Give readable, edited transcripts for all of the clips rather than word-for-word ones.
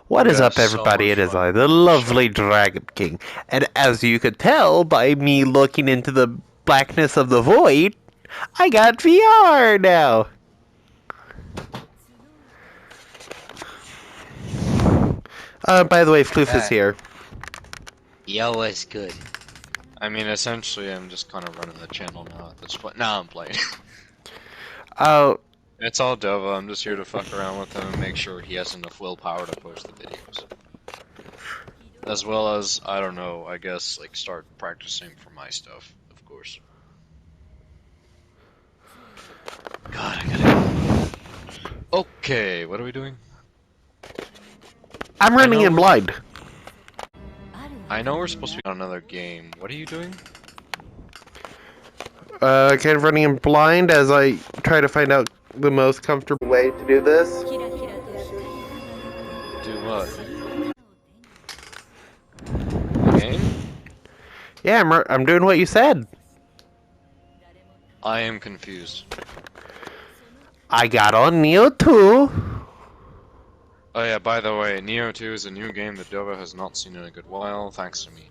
What is Yeah, up, so everybody? much It is fun. I, the Shut lovely up. Dragon King. And as you could tell by me looking into the blackness of the void, I got VR now. By the way, Floof is Hey. here. Yo, what's good? I mean, essentially, I'm just kind of running the channel now at this point. Now I'm playing. Oh, It's all Dova. I'm just here to fuck around with him and make sure he has enough willpower to post the videos. As well as, I don't know, I guess, like, start practicing for my stuff, of course. God, I gotta go. Okay, what are we doing? I'm I running know in we're, blind. I know we're supposed to be on another game. What are you doing? Kind of running in blind as I try to find out the most comfortable way to do this. Do what? The game? Yeah, I'm doing what you said. I am confused. I got on nioh 2. Oh yeah, by the way, nioh 2 is a new game that Dova has not seen in a good while, thanks to me.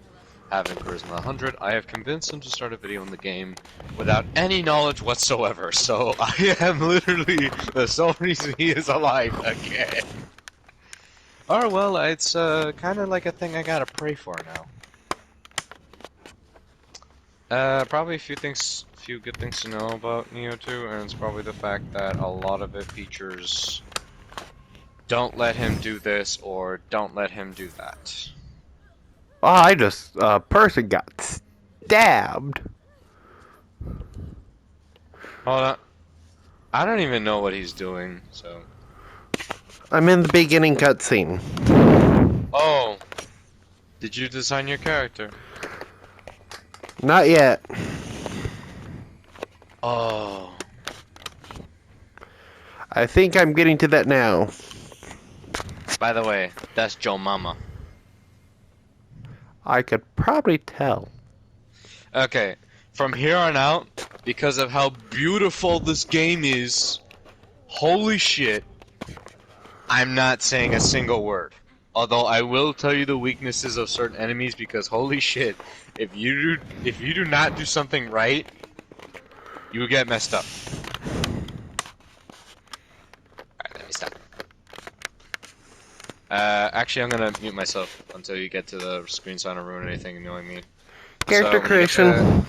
Having Charisma 100, I have convinced him to start a video in the game without any knowledge whatsoever, so I am literally the sole reason he is alive again. Oh well, it's kind of like a thing I gotta pray for now. Probably a few good things to know about nioh 2, and it's probably the fact that a lot of it features don't let him do this or don't let him do that. Oh, I just, person got stabbed. Hold on. I don't even know what he's doing, so. I'm in the beginning cutscene. Oh! Did you design your character? Not yet. Oh. I think I'm getting to that now. By the way, that's Joe Mama. I could probably tell. Okay, from here on out, because of how beautiful this game is, holy shit, I'm not saying a single word. Although I will tell you the weaknesses of certain enemies because holy shit, if you do not do something right, you will get messed up. Alright, let me stop. Actually, I'm gonna mute myself until you get to the screen so I don't ruin anything annoying me. Character So when you get to, creation.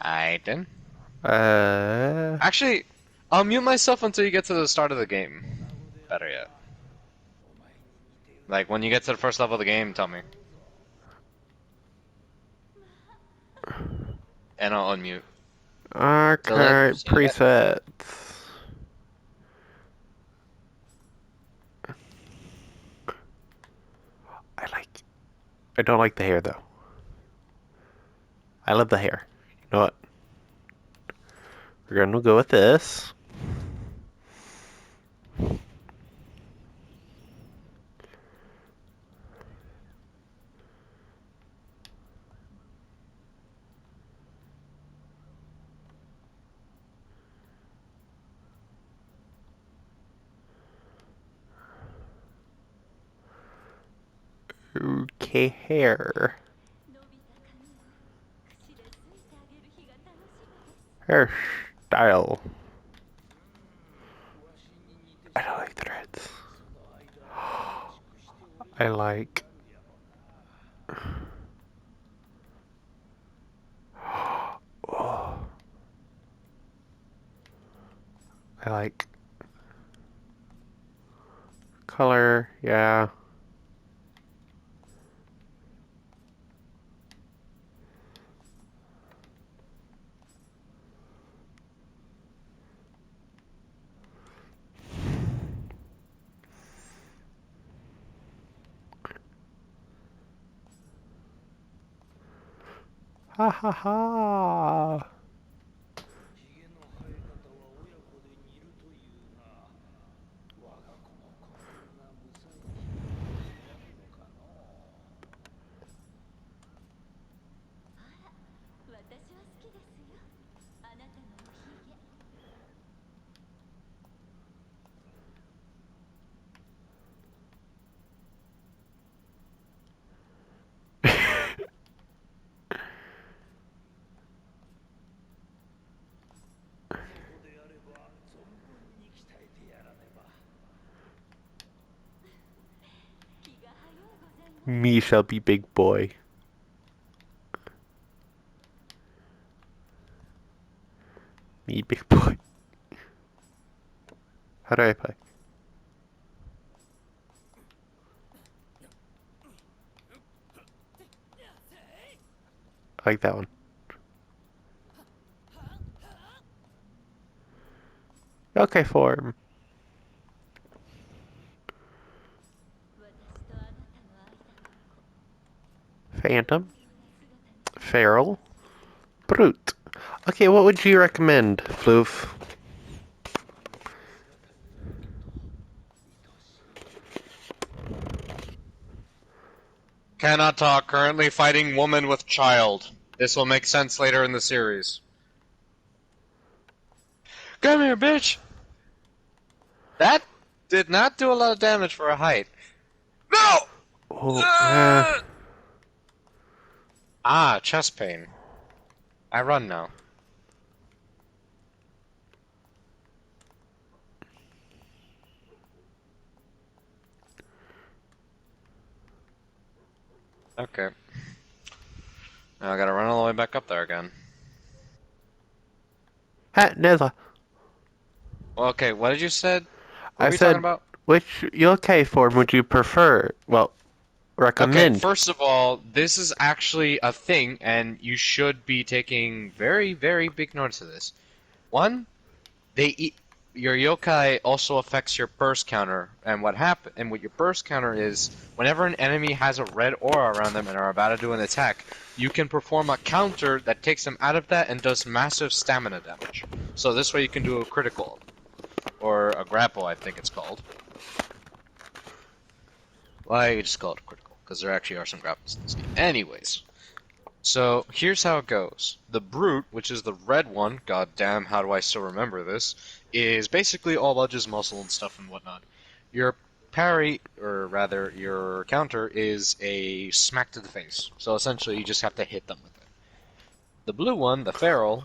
alright then. Uh, Actually, I'll mute myself until you get to the start of the game. Better yet. Like when you get to the first level of the game, tell me, and I'll unmute. archive So yeah. presets. I like. I don't like the hair though. I love the hair. You know what? We're gonna go with this. Okay, hair. Hairstyle. I don't like the dreads. I like. Oh, I like. Color, yeah. Ha ha ha. Me shall be big boy. Me big boy. How do I play? I like that one. Okay, form. Phantom. Feral. Brute. Okay, what would you recommend, Floof? Cannot talk. Currently fighting woman with child. This will make sense later in the series. Come here, bitch! That did not do a lot of damage for a height. No! Oh, Ah, chest pain. I run now. Okay. Now I gotta run all the way back up there again. Neza. Okay, what did you said? What I were you talking said, about? which yokai form would you prefer? Well, Okay, recommend. first of all, this is actually a thing, and you should be taking very, very big notice of this. One, they eat your yokai also affects your burst counter, and what your burst counter is, whenever an enemy has a red aura around them and are about to do an attack, you can perform a counter that takes them out of that and does massive stamina damage. So this way you can do a critical, or a grapple, I think it's called. Well, you just call it a critical, because there actually are some grapples in this game. Anyways, so here's how it goes. The Brute, which is the red one, god damn, how do I still remember this, is basically all edges, muscle, and stuff and whatnot. Your parry, or rather, your counter, is a smack to the face. So essentially, you just have to hit them with it. The blue one, the feral,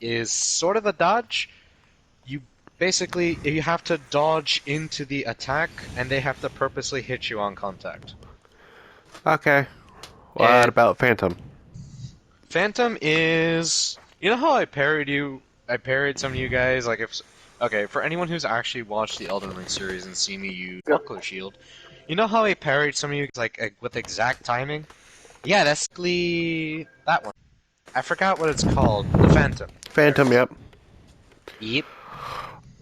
is sort of a dodge. You basically, you have to dodge into the attack, and they have to purposely hit you on contact. Okay. What And about Phantom? Phantom is, you know how I parried you? I parried some of you guys. Like if, okay, for anyone who's actually watched the Elden Ring series and seen me use Buckler Shield, you know how I parried some of you like with exact timing? Yeah, that's basically that one. I forgot what it's called. The Phantom. There it Phantom, is. yep. Yep.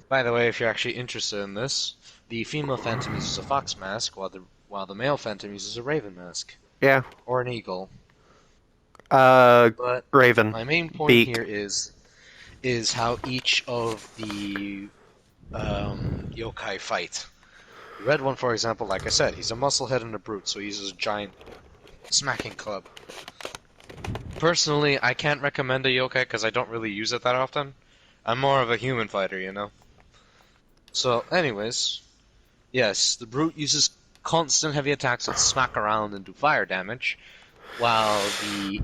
By the way, if you're actually interested in this, the female Phantom uses a fox mask, while the male Phantom uses a raven mask Yeah. or an eagle. Uh, But Raven. my main point Beak. here is how each of the yokai fight. The red one, for example, like I said, he's a musclehead and a brute, so he uses a giant smacking club. Personally, I can't recommend a yokai because I don't really use it that often. I'm more of a human fighter, you know? So, anyways, yes, the brute uses constant heavy attacks that smack around and do fire damage, while the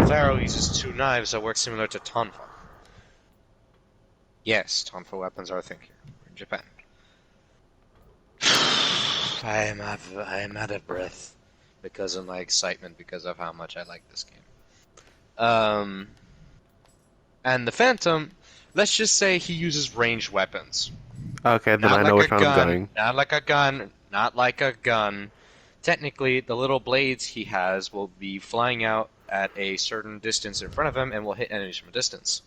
pharaoh uses two knives that work similar to tonfa. Yes, tonfa weapons are a thing here in Japan. I am out of breath because of my excitement because of how much I like this game. Um, and the Phantom, let's just say he uses ranged weapons. Okay, then Not I know like a which one I'm gun, going. not like a gun, not like a gun. Technically, the little blades he has will be flying out at a certain distance in front of him and will hit enemies from a distance.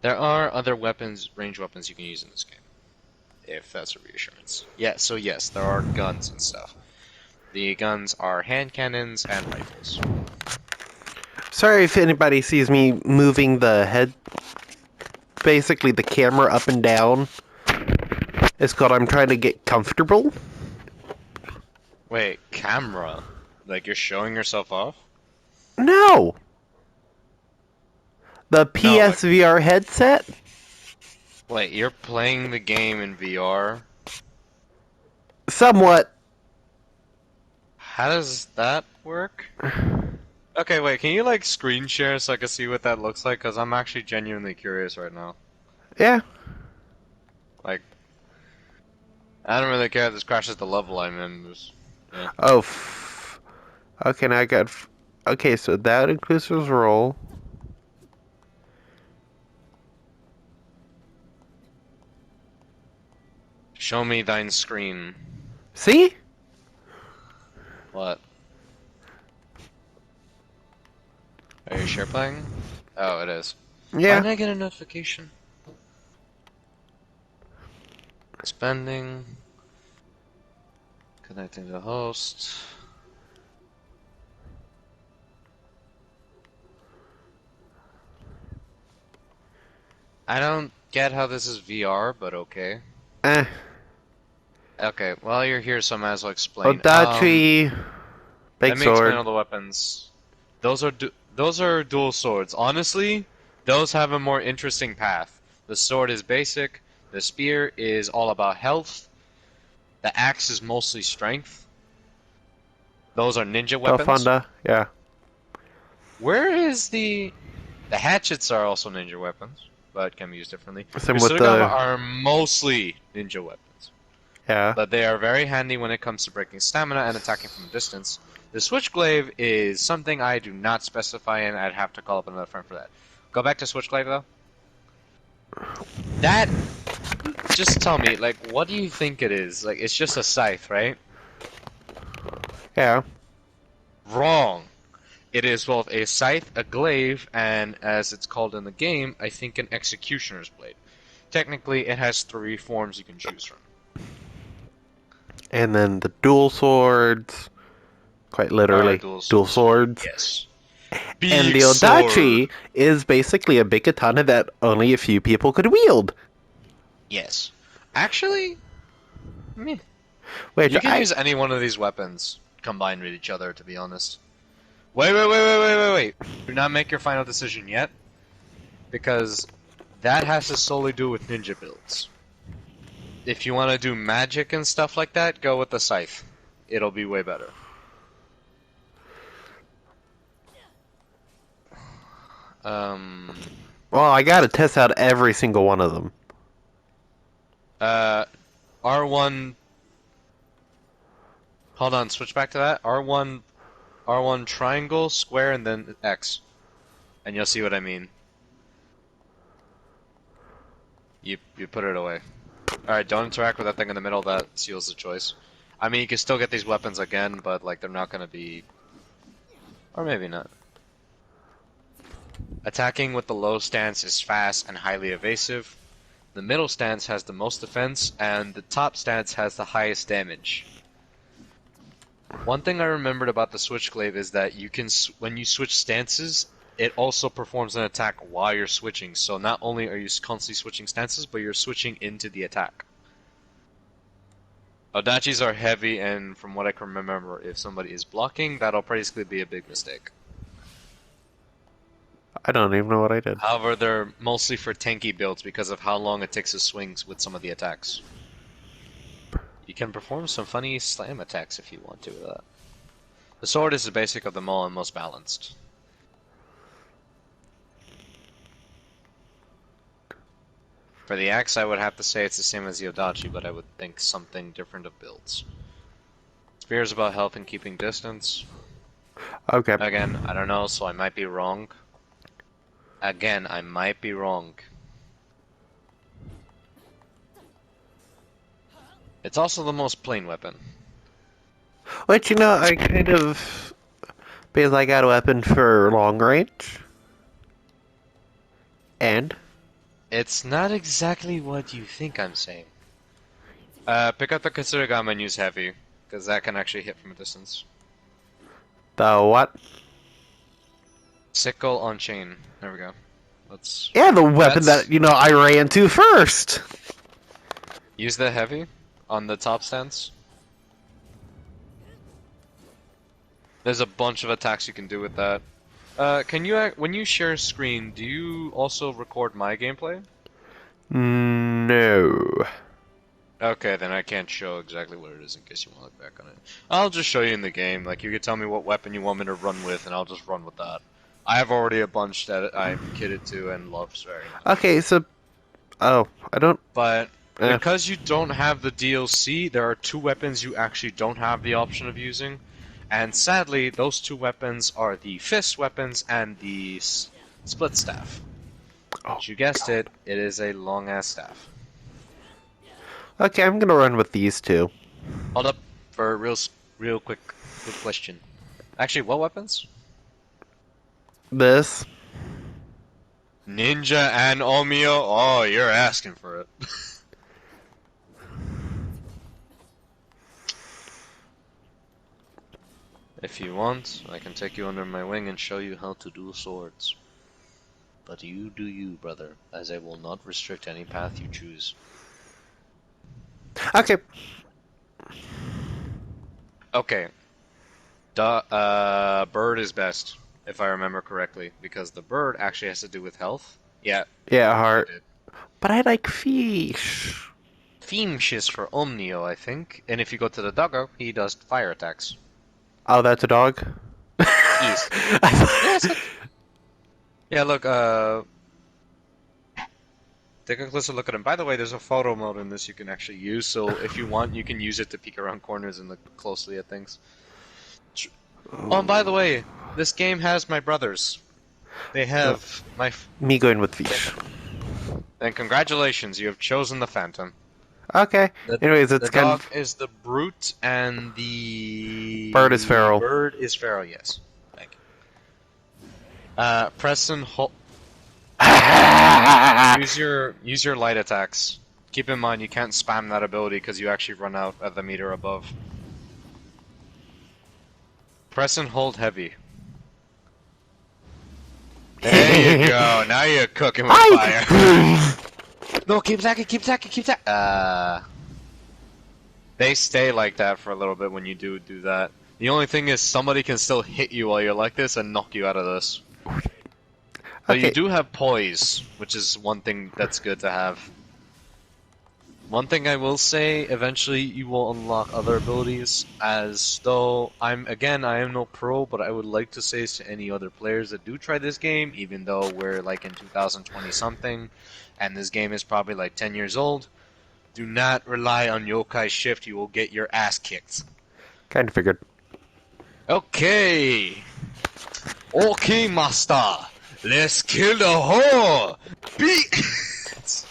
There are other weapons, ranged weapons you can use in this game, if that's a reassurance. Yeah, so yes, there are guns and stuff. The guns are hand cannons and rifles. Sorry if anybody sees me moving the head, basically the camera up and down. It's called I'm trying to get comfortable. Wait, camera? Like you're showing yourself off? No! The No, like, PSVR headset? wait, you're playing the game in VR? Somewhat. How does that work? Okay, wait, can you like screen share so I can see what that looks like? Because I'm actually genuinely curious right now. Yeah. Like, I don't really care if this crashes the level I'm in. Just, yeah. Oh. Okay, now I got. Okay, so that includes his roll. Show me thine screen. See? What? Are you share playing? Oh, it is. Why Yeah. didn't I get a notification? Spending. Connecting to the host. I don't get how this is VR, but okay. Eh. Okay, well you're here, so I might as well explain. Odachi. Big Let me explain sword. all the weapons. Those are dual swords. Honestly, those have a more interesting path. The sword is basic. The spear is all about health. The axe is mostly strength. Those are ninja weapons. Dofanda. Yeah. Where is the hatchets are also ninja weapons, but can be used differently. Same with Kusarigama the. are mostly ninja weapons, Yeah. but they are very handy when it comes to breaking stamina and attacking from a distance. The Switchglaive is something I do not specify, and I'd have to call up another friend for that. Go back to Switchglaive though. That, just tell me, like, what do you think it is? Like, it's just a scythe, right? Yeah. Wrong. It is both a scythe, a glaive, and as it's called in the game, I think an executioner's blade. Technically, it has 3 forms you can choose from. And then the dual swords. Quite Are literally. dual Dual swords. swords. Yes. And the Big sword. Odachi is basically a big katana that only a few people could wield. Yes. Actually, meh. Which You can I. use any one of these weapons combined with each other, to be honest. Wait. Do not make your final decision yet, because that has to solely do with ninja builds. If you want to do magic and stuff like that, go with the scythe. It'll be way better. Um, Well, I gotta test out every single one of them. R1. Hold on, switch back to that. R1 triangle, square, and then X, and you'll see what I mean. You put it away. All right, don't interact with that thing in the middle. That seals the choice. I mean, you can still get these weapons again, but like they're not gonna be, or maybe not. Attacking with the low stance is fast and highly evasive. The middle stance has the most defense, and the top stance has the highest damage. One thing I remembered about the Switchglaive is that you can, when you switch stances, it also performs an attack while you're switching. So not only are you constantly switching stances, but you're switching into the attack. Odachis are heavy, and from what I can remember, if somebody is blocking, that'll basically be a big mistake. I don't even know what I did. However, they're mostly for tanky builds because of how long it takes to swing with some of the attacks. You can perform some funny slam attacks if you want to with that. The sword is the basic of them all and most balanced. For the axe, I would have to say it's the same as the Odachi, but I would think something different of builds. Spear is about health and keeping distance. Okay. Again, I don't know, so I might be wrong. Again, I might be wrong. It's also the most plain weapon. Which, you know, I kind of. Because I got a weapon for long range. And. It's not exactly what you think I'm saying. Pick up the Katsuragama and use heavy, because that can actually hit from a distance. The what? Sickle on chain. There we go. Let's Yeah, the weapon that, you know, I ran to first! use the heavy on the top stance. There's a bunch of attacks you can do with that. Can you, when you share screen, do you also record my gameplay? No. Okay, then I can't show exactly what it is in case you want to look back on it. I'll just show you in the game. Like, you can tell me what weapon you want me to run with, and I'll just run with that. I have already a bunch that I'm kitted to and love very much. Okay, so Oh, I don't. But Eh. because you don't have the DLC, there are two weapons you actually don't have the option of using. And sadly, those two weapons are the fist weapons and the split staff. Oh. Which you guessed it, it is a long ass staff. Okay, I'm gonna run with these two. Hold up for a real quick question. Actually, what weapons? This. Ninja and Omio? Oh, you're asking for it. If you want, I can take you under my wing and show you how to do swords. But you do you, brother, as I will not restrict any path you choose. Okay. Okay. Bird is best, if I remember correctly, because the bird actually has to do with health. Yeah, Yeah, I heart. did. But I like fish. Fiendish is for Omnio, I think, and if you go to the doggo, he does fire attacks. Oh, that's a dog? Yes. I thought- Yes. Yeah, look, take a closer look at him. By the way, there's a photo mode in this you can actually use, so if you want, you can use it to peek around corners and look closely at things. Oh, and by the way, this game has my brothers. They have my. Me going with fish. And congratulations, you have chosen the Phantom. Okay. The, Anyways, it's the kind dog of... is the brute, and the Bird is feral. bird is feral. Yes, thank you. Preston, use your light attacks. Keep in mind you can't spam that ability because you actually run out at the meter above. Press and hold heavy. There you go. Now you're cooking with fire. No, keep attacking, keep attacking, keep attacking. They stay like that for a little bit when you do that. The only thing is somebody can still hit you while you're like this and knock you out of this. But you Okay. do have poise, which is one thing that's good to have. One thing I will say, eventually you will unlock other abilities, as though I am no pro, but I would like to say to any other players that do try this game, even though we're like in 2020 something, and this game is probably like 10 years old, do not rely on Yokai Shift, you will get your ass kicked. Kind of figured. Okay! Okay, master! Let's kill the whore! Beat!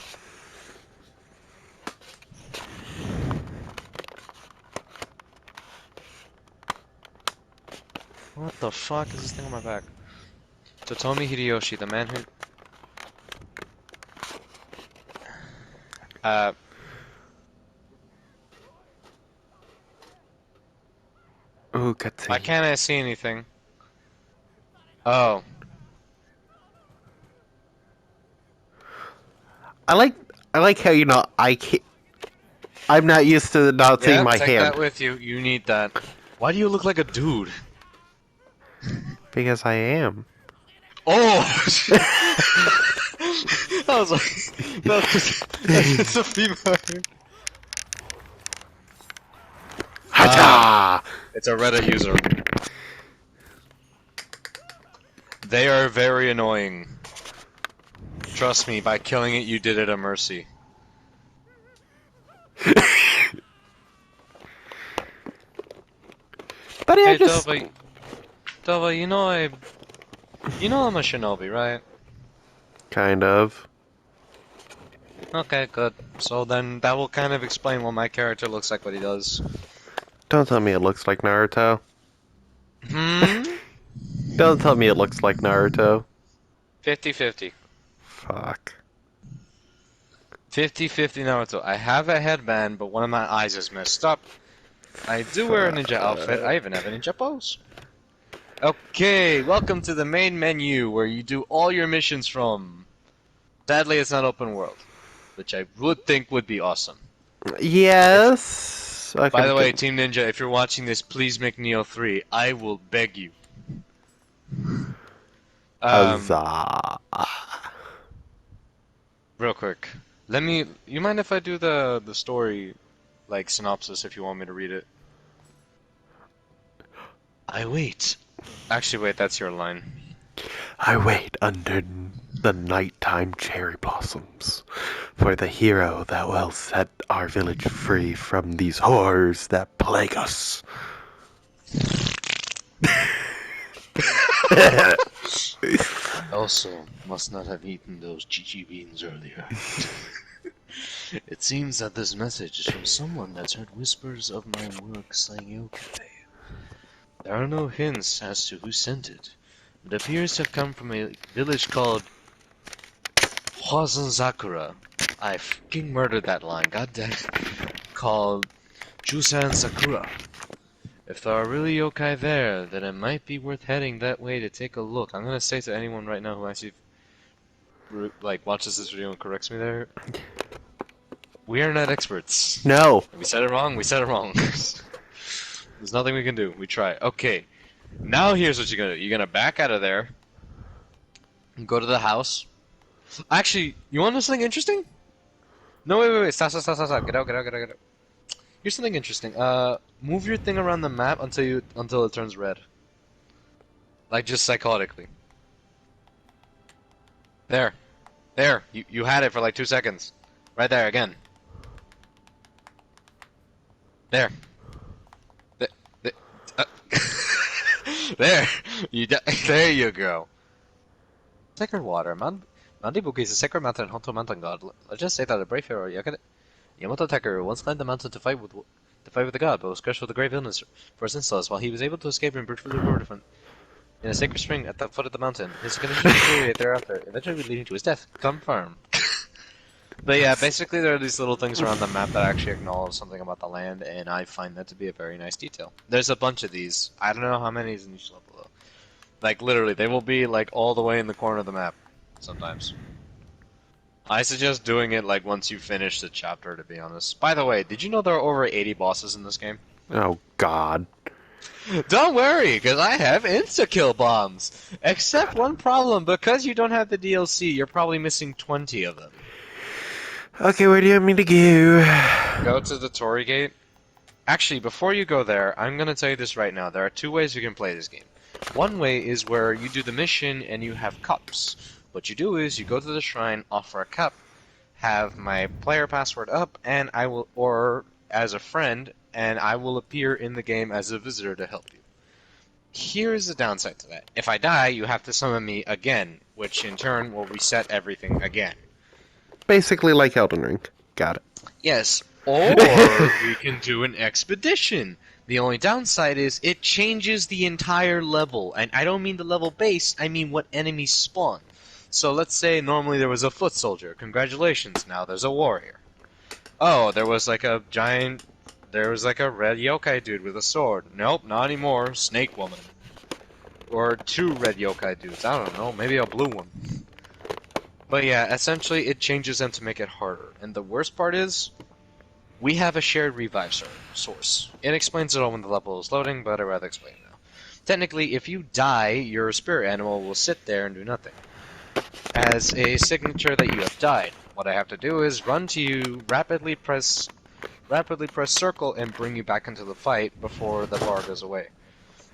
What the fuck is this thing on my back? Totomi Hideyoshi, the man who... Ooh, why cutscene. can't I see anything? Oh. I like how, you know, I'm not used to not seeing Yeah, my take hand. that with you. You need that. Why do you look like a dude? Because I am. Oh! I was like... That's a female. Hacha! It's a Reddit user. They are very annoying. Trust me, by killing it, you did it a mercy. But yeah, Hey, just... Dova, you know I'm a shinobi, right? Kind of. Okay, good. So then that will kind of explain why my character looks like what he does. Don't tell me it looks like Naruto. Hmm? Don't tell me it looks like Naruto. 50-50. Fuck. 50-50 Naruto. I have a headband, but one of my eyes is messed up. I do wear a ninja outfit. I even have a ninja pose. Okay, welcome to the main menu where you do all your missions from. Sadly, it's not open world, which I would think would be awesome. Yes. Okay, By the way, good. Team Ninja, if you're watching this, please make Neo 3. I will beg you. Huzzah. Real quick. You mind if I do the story, like, synopsis if you want me to read it? I wait. Actually, wait, that's your line. I wait under the nighttime cherry blossoms for the hero that will set our village free from these horrors that plague us. I also must not have eaten those chichi beans earlier. It seems that this message is from someone that's heard whispers of my work nioh cafe. There are no hints as to who sent it, but it appears to have come from a village called Huazan I fucking murdered that line, goddamn. Called Jusan Sakura. If there are really yokai there, then it might be worth heading that way to take a look. I'm gonna say to anyone right now who actually watches this video and corrects me there, we are not experts. No. We said it wrong, we said it wrong. There's nothing we can do. We try. Okay. Now here's what you're gonna do. You're gonna back out of there, go to the house. Actually, you want to know something interesting? No, wait. Stop. Get out. Here's something interesting. Move your thing around the map until it turns red. Like, just psychotically. There. You had it for like 2 seconds. Right there, again. There. There. There you go. Sacred water. Mandibuki is a sacred mountain in Honto Mountain God. Let's just say that a brave hero, Yamato Takeru, once climbed the mountain to fight with the god, but was crushed with a grave illness for his insults. While he was able to escape and brutally murdered in a sacred spring at the foot of the mountain, his condition deteriorated thereafter, eventually leading to his death. Confirmed. But yeah, basically there are these little things around the map that actually acknowledge something about the land, and I find that to be a very nice detail. There's a bunch of these. I don't know how many is in each level though. Like literally, they will be like all the way in the corner of the map sometimes. I suggest doing it like once you finish the chapter, to be honest. By the way, did you know there are over 80 bosses in this game? Oh, God. Don't worry, because I have insta-kill bombs. Except one problem, because you don't have the DLC, you're probably missing 20 of them. Okay, where do you want me to go? Go to the Torii Gate. Actually, before you go there, I'm going to tell you this right now. There are 2 ways you can play this game. One way is where you do the mission and you have cups. What you do is you go to the shrine, offer a cup, have my player password up, and I will, or as a friend, and I will appear in the game as a visitor to help you. Here's the downside to that. If I die, you have to summon me again, which in turn will reset everything again. Basically like Elden Ring. Got it. Yes, or we can do an expedition. The only downside is it changes the entire level, and I don't mean the level base, I mean what enemies spawn. So let's say normally there was a foot soldier. Congratulations, now there's a warrior. Oh, there was like a red yokai dude with a sword. Nope, not anymore. Snake woman. Or 2 red yokai dudes. I don't know, maybe a blue one. But yeah, essentially it changes them to make it harder. And the worst part is, we have a shared revive source. It explains it all when the level is loading, but I'd rather explain it now. Technically, if you die, your spirit animal will sit there and do nothing. As a signature that you have died. What I have to do is run to you, rapidly press circle, and bring you back into the fight before the bar goes away.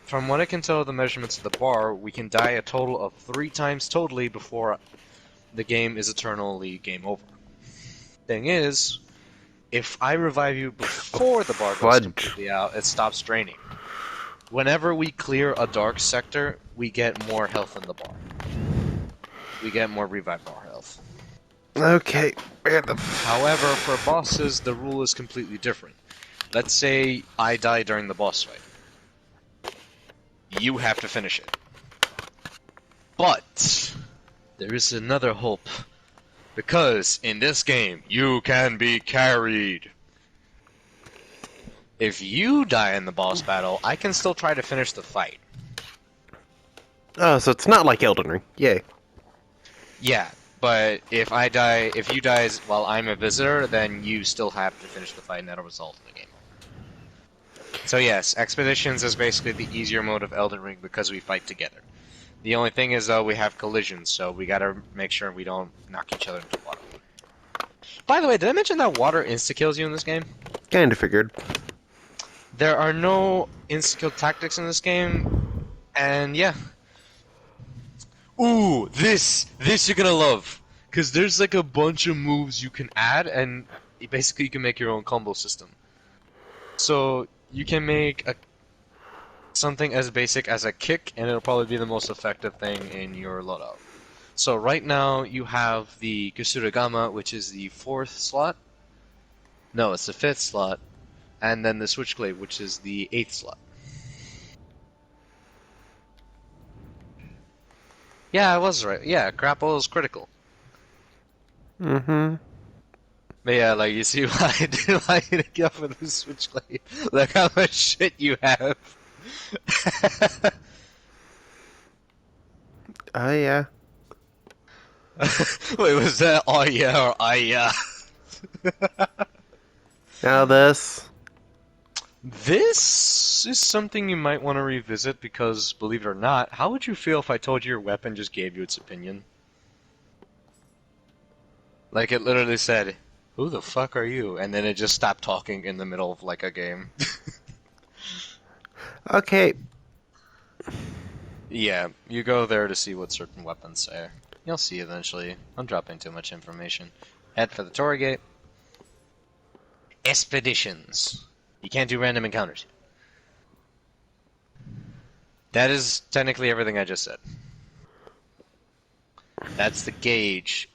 From what I can tell of the measurements of the bar, we can die a total of 3 times totally before the game is eternally game over. Thing is, if I revive you before the bar goes completely out, it stops draining. Whenever we clear a dark sector, we get more health in the bar. We get more revive bar health. Okay. However, for bosses, the rule is completely different. Let's say I die during the boss fight. You have to finish it. But there is another hope. Because in this game, you can be carried. If you die in the boss battle, I can still try to finish the fight. Oh, so it's not like Elden Ring. Yay. Yeah, but if you die while I'm a visitor, then you still have to finish the fight, and that'll result in the game. So yes, Expeditions is basically the easier mode of Elden Ring because we fight together. The only thing is, though, we have collisions, so we gotta make sure we don't knock each other into water. By the way, did I mention that water insta-kills you in this game? Kinda figured. There are no insta-kill tactics in this game, and yeah. Ooh, this you're gonna love, cause there's like a bunch of moves you can add, and basically you can make your own combo system. So you can make something as basic as a kick, and it'll probably be the most effective thing in your loadout. So right now you have the Kusuragama, which is the 4th slot. No, it's the 5th slot, and then the Switchblade, which is the 8th slot. Yeah, I was right. Yeah, grapple is critical. Mm-hmm. But yeah, like, you see why I didn't like to get up with the Switchblade. Look how much shit you have. Oh, yeah. Wait, was that oh yeah or I yeah? Now this. This is something you might want to revisit because, believe it or not, how would you feel if I told you your weapon just gave you its opinion? Like, it literally said, "Who the fuck are you?" And then it just stopped talking in the middle of, like, a game. Okay. Yeah, you go there to see what certain weapons say. You'll see eventually. I'm dropping too much information. Head for the Torii Gate. Expeditions. You can't do random encounters. That is technically everything I just said. That's the gauge.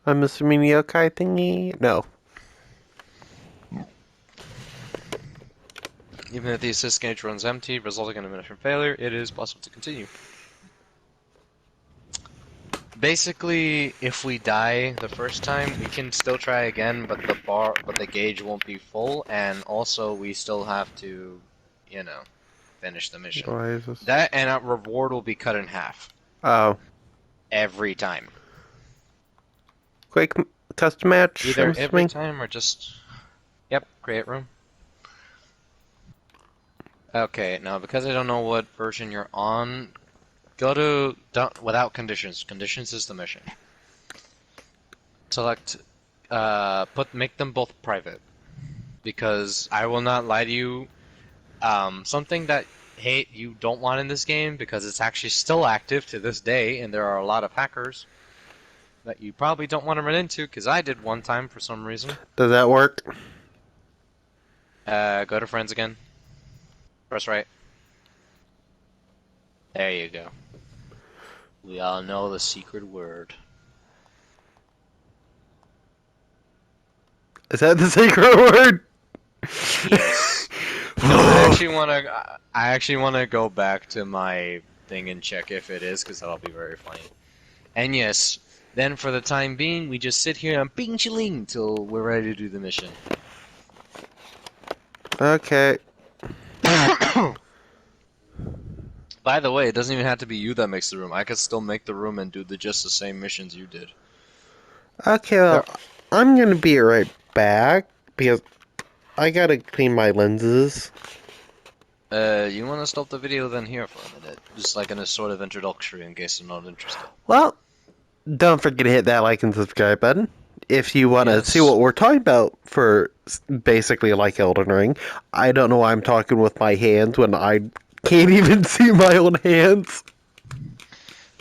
I'm assuming the yokai thingy? No. Even if the assist gauge runs empty, resulting in a mission failure, it is possible to continue. Basically, if we die the first time, we can still try again, but the gauge won't be full, and also we still have to, you know, finish the mission. Why is this? That and our reward will be cut in half Oh. every time. Quick custom match. Either I'm every assuming. time or just, yep, create room. Okay, now because I don't know what version you're on, go to without conditions. Conditions is the mission. Select, make them both private, because I will not lie to you. Something that you don't want in this game, because it's actually still active to this day, and there are a lot of hackers that you probably don't want to run into, because I did one time for some reason. Does that work? Go to friends again. Press right. There you go. We all know the secret word. Is that the secret word? Yes. No, I actually wanna go back to my thing and check if it is, because that'll be very funny. And yes, then for the time being, we just sit here and bing chilling till we're ready to do the mission. Okay. By the way, it doesn't even have to be you that makes the room. I could still make the room and do just the same missions you did. Okay, well, I'm gonna be right back because I gotta clean my lenses. You wanna stop the video then here for a minute? Just like in a sort of introductory in case I'm not interested. Well, don't forget to hit that like and subscribe button if you want to Yes. see what we're talking about for basically like Elden Ring. I don't know why I'm talking with my hands when I can't even see my own hands.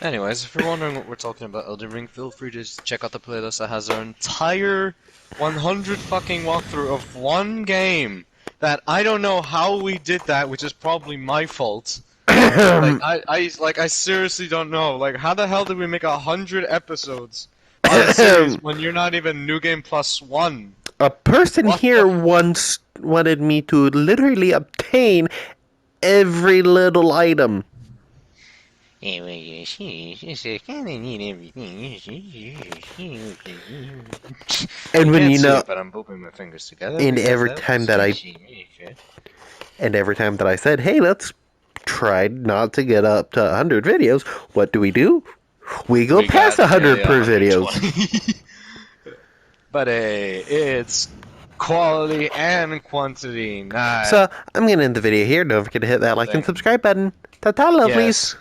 Anyways, if you're wondering what we're talking about Elden Ring, feel free to just check out the playlist that has our entire 100 fucking walkthrough of one game that I don't know how we did that, which is probably my fault. I seriously don't know. Like, how the hell did we make 100 episodes on a series when you're not even New Game Plus 1? A person What here the- once wanted me to literally obtain every little item. Yeah, well, yeah, she kind of need everything. And when Can't you see know, it, but I'm moving my fingers together. and because every that time was that I easy. And every time that I said, hey, let's try not to get up to 100 videos, what do? We go We past got 100 per videos. 120. But hey, it's quality and quantity. Nice. So, I'm going to end the video here. Don't forget to hit that like and subscribe button. Ta-ta, lovelies. Yes.